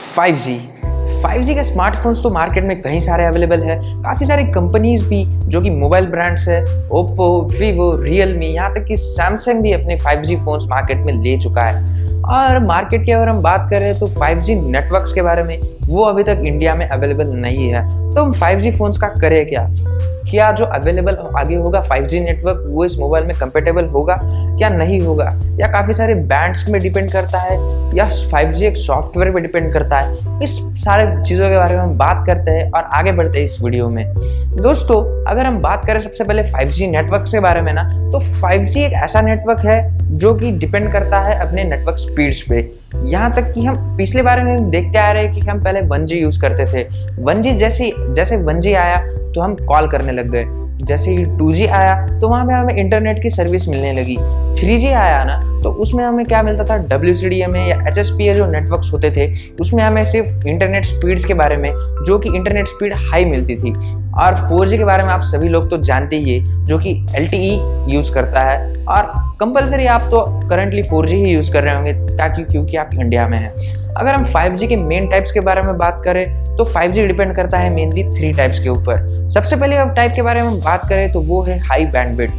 5G 5G के smartphones तो market में कई सारे अवेलेबल है। काफ़ी सारी कंपनीज भी जो कि मोबाइल ब्रांड्स है, ओप्पो, वीवो, रियलमी, यहाँ तक कि सैमसंग भी अपने 5G फोन्स मार्केट में ले चुका है। और मार्केट की अगर हम बात करें तो 5G नेटवर्क्स के बारे में, वो अभी तक इंडिया में अवेलेबल नहीं है। तो हम 5G फोन्स का करें क्या जो अवेलेबल आगे होगा 5G नेटवर्क वो इस मोबाइल में कंपेटेबल होगा या नहीं होगा, या काफ़ी सारे बैंड्स में डिपेंड करता है, या 5G एक सॉफ्टवेयर पे डिपेंड करता है। इस सारे चीज़ों के बारे में हम बात करते हैं और आगे बढ़ते हैं इस वीडियो में। दोस्तों, अगर हम बात करें सबसे पहले 5G नेटवर्क के बारे में ना, तो 5G एक ऐसा नेटवर्क है जो कि डिपेंड करता है अपने नेटवर्क स्पीड्स पे। यहाँ तक कि हम पिछले बारे में देखते आ रहे हैं कि हम पहले 1G यूज़ करते थे। 1G जैसे 1G आया तो हम कॉल करने लग गए। जैसे ही 2G आया तो वहाँ पे हमें इंटरनेट की सर्विस मिलने लगी। 3G आया ना, तो उसमें हमें क्या मिलता था, WCDMA या HSPA जो नेटवर्क्स होते थे, उसमें हमें सिर्फ इंटरनेट स्पीड्स के बारे में, जो कि इंटरनेट स्पीड हाई मिलती थी। और 4G के बारे में आप सभी लोग तो जानते ही है, जो कि LTE यूज़ करता है। और कंपलसरी आप तो करंटली 4G ही यूज़ कर रहे होंगे क्योंकि आप इंडिया में हैं। अगर हम 5G के मेन टाइप्स के बारे में बात करें तो 5G डिपेंड करता है मेनली 3 टाइप्स के ऊपर। सबसे पहले अब टाइप के बारे में बात करें तो वो है हाई बैंडविड्थ।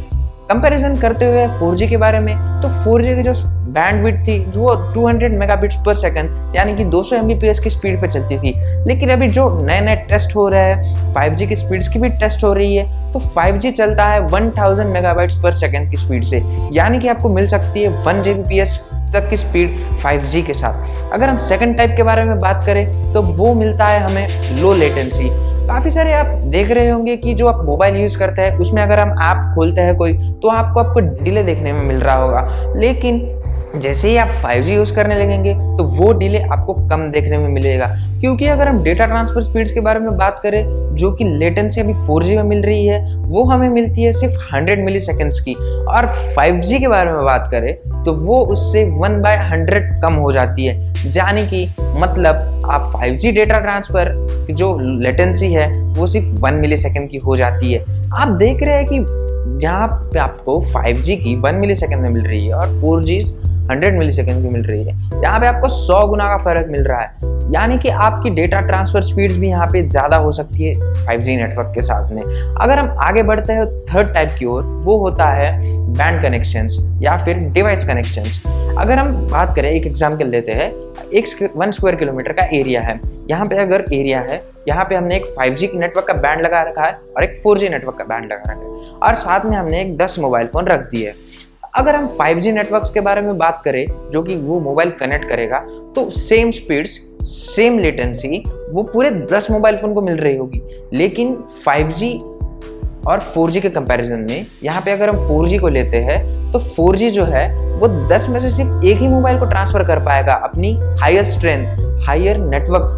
कंपैरिजन करते हुए 4G के बारे में, तो 4G की जो बैंडविड्थ थी वो 200 मेगाबिट्स पर सेकंड यानी कि 200 Mbps की स्पीड पे चलती थी। लेकिन अभी जो नए टेस्ट हो रहा है, 5G की स्पीड्स की भी टेस्ट हो रही है, तो 5G चलता है 1000 मेगाबाइट्स पर सेकंड की स्पीड से, यानी कि आपको मिल सकती है 1 Gbps तक की स्पीड 5G के साथ। अगर हम सेकंड टाइप के बारे में बात करें तो वो मिलता है हमें लो लेटेंसी। काफ़ी सारे आप देख रहे होंगे कि जो आप मोबाइल यूज़ करते हैं उसमें अगर हम ऐप खोलते हैं कोई, तो आपको डिले देखने में मिल रहा होगा। लेकिन जैसे ही आप 5G यूज़ करने लगेंगे तो वो डिले आपको कम देखने में मिलेगा। क्योंकि अगर हम डेटा ट्रांसफर स्पीड्स के बारे में बात करें, जो कि लेटेंसी अभी 4G में मिल रही है, वो हमें मिलती है सिर्फ 100 मिली सेकेंड्स की। और 5G के बारे में बात करें तो वो उससे 1/100 कम हो जाती है। यानी कि मतलब आप 5G डेटा ट्रांसफर की जो लेटेंसी है वो सिर्फ 1 मिली सेकेंड की हो जाती है। आप देख रहे हैं कि जहाँ पे आपको 5G की 1 मिली सेकेंड में मिल रही है और 4G 100 मिली सेकेंड की मिल रही है, यहाँ पे आपको 100 गुना का फर्क मिल रहा है। यानी कि आपकी डेटा ट्रांसफर स्पीड्स भी यहाँ पे ज़्यादा हो सकती है 5G नेटवर्क के साथ में। अगर हम आगे बढ़ते हैं थर्ड टाइप की ओर, वो होता है बैंड कनेक्शंस या फिर डिवाइस कनेक्शंस। अगर हम बात करें, एक एग्जाम्पल लेते हैं, 1 स्क्वायर किलोमीटर का एरिया है। यहाँ पे अगर एरिया है, यहाँ पे हमने एक 5G नेटवर्क का बैंड लगा रखा है और एक 4G नेटवर्क का बैंड लगा रखा है, और साथ में हमने एक 10 मोबाइल फ़ोन रख दिए। अगर हम 5G नेटवर्क्स के बारे में बात करें, जो कि वो मोबाइल कनेक्ट करेगा, तो सेम स्पीड्स, सेम लेटेंसी वो पूरे 10 मोबाइल फ़ोन को मिल रही होगी। लेकिन 5G और 4G के कंपैरिजन में, यहाँ पे अगर हम 4G को लेते हैं तो 4G जो है वो 10 में से सिर्फ एक ही मोबाइल को ट्रांसफ़र कर पाएगा अपनी हायर स्ट्रेंथ, हायर नेटवर्क,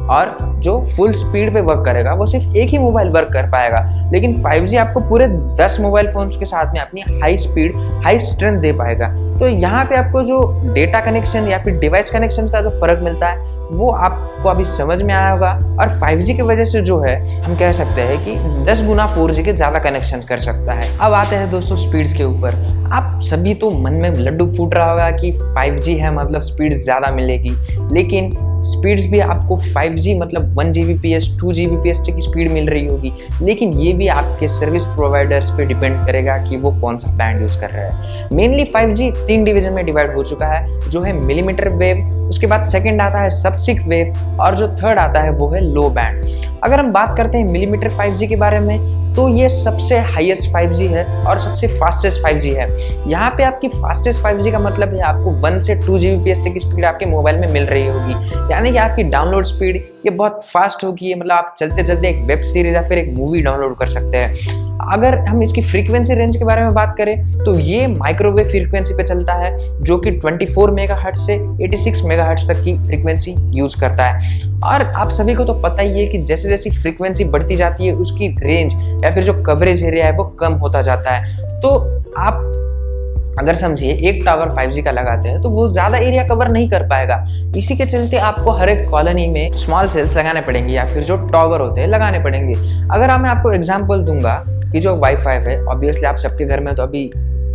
और जो फुल स्पीड पे वर्क करेगा वो सिर्फ एक ही मोबाइल वर्क कर पाएगा। लेकिन 5G आपको पूरे 10 मोबाइल फोन्स के साथ में अपनी हाई स्पीड, हाई स्ट्रेंथ दे पाएगा। तो यहाँ पे आपको जो डेटा कनेक्शन या फिर डिवाइस कनेक्शन का जो फर्क मिलता है वो आपको अभी समझ में आया होगा। और 5G की वजह से जो है हम कह सकते हैं कि 10 गुना 4G के ज़्यादा कनेक्शन कर सकता है। अब आते हैं दोस्तों स्पीड्स के ऊपर। आप सभी तो मन में लड्डू फूट रहा होगा कि 5G है मतलब स्पीड्स ज़्यादा मिलेगी, लेकिन स्पीड्स भी आपको 5G मतलब 1 Gbps 2 Gbps की स्पीड मिल रही होगी। लेकिन ये भी आपके सर्विस प्रोवाइडर्स पे डिपेंड करेगा कि वो कौन सा बैंड यूज़ कर रहा है। मेनली 5G 3 डिवीजन में डिवाइड हो चुका है, जो है मिलीमीटर वेव, उसके बाद सेकंड आता है सबसिक वेव, और जो थर्ड आता है वो है लो बैंड। अगर हम बात करते हैं मिलीमीटर 5G के बारे में, तो ये सबसे हाईएस्ट 5G है और सबसे फास्टेस्ट 5G है। यहाँ पे आपकी फास्टेस्ट 5G का मतलब है आपको 1 से 2 Gbps तक की स्पीड आपके मोबाइल में मिल रही होगी। यानी कि आपकी डाउनलोड स्पीड ये बहुत फास्ट होगी, मतलब आप चलते चलते एक वेब सीरीज या फिर एक मूवी डाउनलोड कर सकते हैं। अगर हम इसकी फ्रीक्वेंसी रेंज के बारे में बात करें तो ये माइक्रोवेव फ्रीक्वेंसी पे चलता है, जो कि 24 मेगाहर्ट्ज से 86 मेगाहर्ट्ज तक की फ्रीक्वेंसी यूज़ करता है। और आप सभी को तो पता ही है कि जैसे जैसे फ्रीक्वेंसी बढ़ती जाती है उसकी रेंज या फिर जो कवरेज एरिया है वो कम होता जाता है। तो आप अगर समझिए एक टावर 5G का लगाते हैं तो वो ज़्यादा एरिया कवर नहीं कर पाएगा। इसी के चलते आपको हर एक कॉलोनी में स्मॉल सेल्स लगाने पड़ेंगे या फिर जो टावर होते हैं लगाने पड़ेंगे। अगर मैं आपको एग्जांपल दूंगा कि जो वाईफाई है, ऑब्वियसली आप सबके घर में तो अभी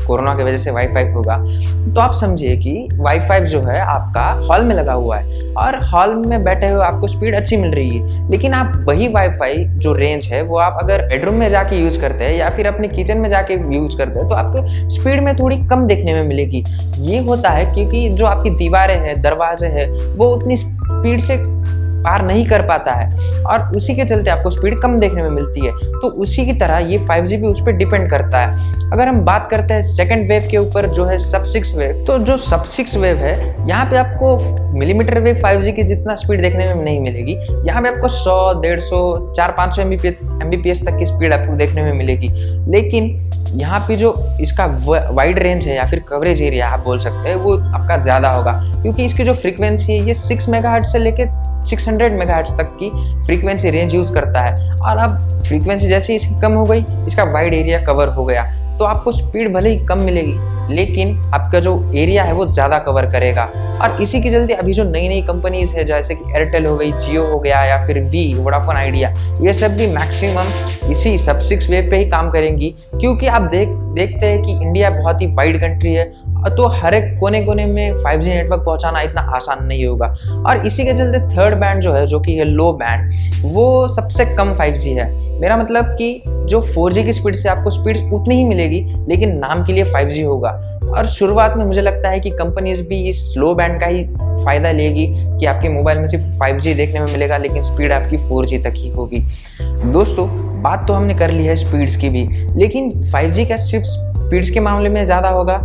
कोरोना की वजह से वाईफाई होगा, तो आप समझिए कि वाईफाई जो है आपका हॉल में लगा हुआ है और हॉल में बैठे हुए आपको स्पीड अच्छी मिल रही है, लेकिन आप वही वाईफाई जो रेंज है वो आप अगर बेडरूम में जाके यूज़ करते हैं या फिर अपने किचन में जाके यूज़ करते हैं तो आपको स्पीड में थोड़ी कम देखने में मिलेगी। ये होता है क्योंकि जो आपकी दीवारें हैं, दरवाजे हैं, वो उतनी स्पीड से पार नहीं कर पाता है और उसी के चलते आपको स्पीड कम देखने में मिलती है। तो उसी की तरह ये 5G भी उस पर डिपेंड करता है। अगर हम बात करते हैं सेकंड वेव के ऊपर जो है सब 6 वेव, तो जो सब 6 वेव है यहाँ पे आपको मिलीमीटर वेव 5G की जितना स्पीड देखने में नहीं मिलेगी। यहाँ पे आपको 100, 150, 400-500 Mbps तक की स्पीड आपको देखने में मिलेगी। लेकिन यहाँ पे जो इसका वाइड रेंज है या फिर कवरेज एरिया आप बोल सकते हैं वो आपका ज़्यादा होगा, क्योंकि इसकी जो फ्रीक्वेंसी है ये 6 मेगाहर्ट्ज से लेके 600 मेगाहर्ट्ज तक की फ्रीक्वेंसी रेंज यूज़ करता है। और अब फ्रीक्वेंसी जैसे इसकी कम हो गई, इसका वाइड एरिया कवर हो गया, तो आपको स्पीड भले ही कम मिलेगी लेकिन आपका जो एरिया है वो ज़्यादा कवर करेगा। और इसी के चलते अभी जो नई नई कंपनीज है जैसे कि एयरटेल हो गई, जियो हो गया या फिर वोडाफोन आइडिया, ये सब भी मैक्सिमम इसी सब 6 वेव पे ही काम करेंगी, क्योंकि आप देखते हैं कि इंडिया बहुत ही वाइड कंट्री है, तो हर एक कोने कोने में 5G नेटवर्क पहुंचाना इतना आसान नहीं होगा। और इसी के चलते थर्ड बैंड जो है, जो कि है लो बैंड, वो सबसे कम 5G है। मेरा मतलब कि जो 4G की स्पीड से आपको स्पीड उतनी ही मिलेगी लेकिन नाम के लिए 5G होगा। और शुरुआत में मुझे लगता है कि कंपनीज भी इस स्लो बैंड का ही फ़ायदा लेगी कि आपके मोबाइल में सिर्फ 5G देखने में मिलेगा लेकिन स्पीड आपकी 4G तक ही होगी। दोस्तों, बात तो हमने कर ली है स्पीड्स की भी, लेकिन 5G का सिर्फ स्पीड्स के मामले में ज़्यादा होगा,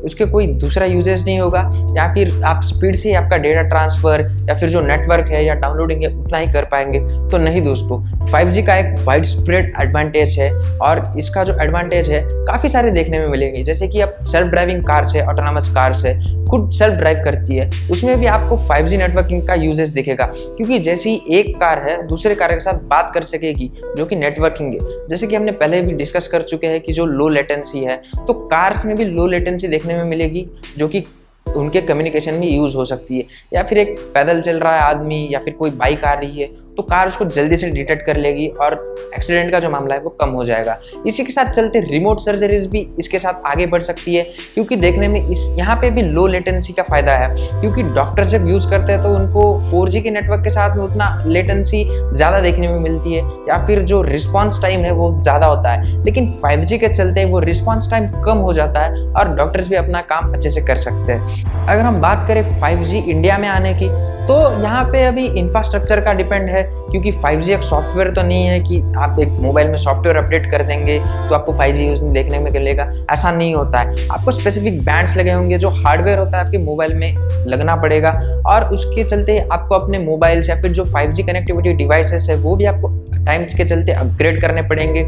उसके कोई दूसरा यूजेज नहीं होगा, या फिर आप स्पीड से ही आपका डेटा ट्रांसफ़र या फिर जो नेटवर्क है या डाउनलोडिंग है उतना ही कर पाएंगे। तो नहीं दोस्तों, 5G का एक वाइड स्प्रेड एडवांटेज है और इसका जो एडवांटेज है काफ़ी सारे देखने में मिलेंगे। जैसे कि आप सेल्फ ड्राइविंग कार्स है, ऑटोनॉमस कार्स है, खुद सेल्फ ड्राइव करती है, उसमें भी आपको 5G नेटवर्किंग का यूजेस दिखेगा, क्योंकि जैसे ही एक कार है दूसरे कार के साथ बात कर सकेगी, जो कि नेटवर्किंग है। जैसे कि हमने पहले भी डिस्कस कर चुके हैं कि जो लो लेटेंसी है, तो कार्स में भी लो लेटेंसी देखने में मिलेगी, जो कि उनके कम्युनिकेशन में यूज़ हो सकती है। या फिर एक पैदल चल रहा है आदमी या फिर कोई बाइक आ रही है तो कार उसको जल्दी से डिटेक्ट कर लेगी और एक्सीडेंट का जो मामला है वो कम हो जाएगा। इसी के साथ चलते रिमोट सर्जरीज भी इसके साथ आगे बढ़ सकती है, क्योंकि देखने में इस यहाँ पे भी लो लेटेंसी का फ़ायदा है, क्योंकि डॉक्टर्स जब यूज़ करते हैं तो उनको 4G के नेटवर्क के साथ में उतना लेटेंसी ज़्यादा देखने में मिलती है या फिर जो रिस्पॉन्स टाइम है वो ज़्यादा होता है। लेकिन 5G के चलते वो रिस्पॉन्स टाइम कम हो जाता है और डॉक्टर्स भी अपना काम अच्छे से कर सकते हैं। अगर हम बात करें 5G इंडिया में आने की, तो यहाँ पे अभी इंफ्रास्ट्रक्चर का डिपेंड है, क्योंकि 5G एक सॉफ्टवेयर तो नहीं है कि आप एक मोबाइल में सॉफ्टवेयर अपडेट कर देंगे तो आपको 5G यूज में देखने में मिलेगा। ऐसा नहीं होता है, आपको स्पेसिफिक बैंड्स लगे होंगे, जो हार्डवेयर होता है आपके मोबाइल में लगना पड़ेगा और उसके चलते आपको अपने मोबाइल्स या फिर जो 5G कनेक्टिविटी डिवाइसेस है वो भी आपको टाइम्स के चलते अपग्रेड करने पड़ेंगे।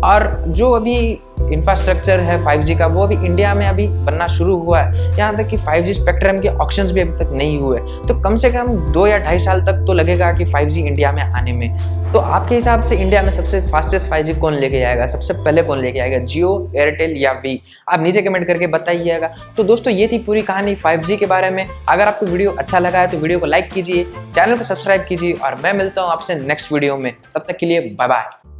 और जो अभी इंफ्रास्ट्रक्चर है 5G का वो अभी इंडिया में अभी बनना शुरू हुआ है, यहाँ तक कि 5G स्पेक्ट्रम के ऑक्शंस भी अभी तक नहीं हुए, तो कम से कम 2 या 2.5 साल तक तो लगेगा कि 5G इंडिया में आने में। तो आपके हिसाब से इंडिया में सबसे फास्टेस्ट 5G कौन लेके आएगा, सबसे पहले कौन लेके आएगा, जियो, एयरटेल या वी? आप नीचे कमेंट करके बताइएगा। तो दोस्तों, ये थी पूरी कहानी 5G के बारे में। अगर आपको वीडियो अच्छा लगा है तो वीडियो को लाइक कीजिए, चैनल को सब्सक्राइब कीजिए और मैं मिलता हूँ आपसे नेक्स्ट वीडियो में। तब तक के लिए बाय बाय।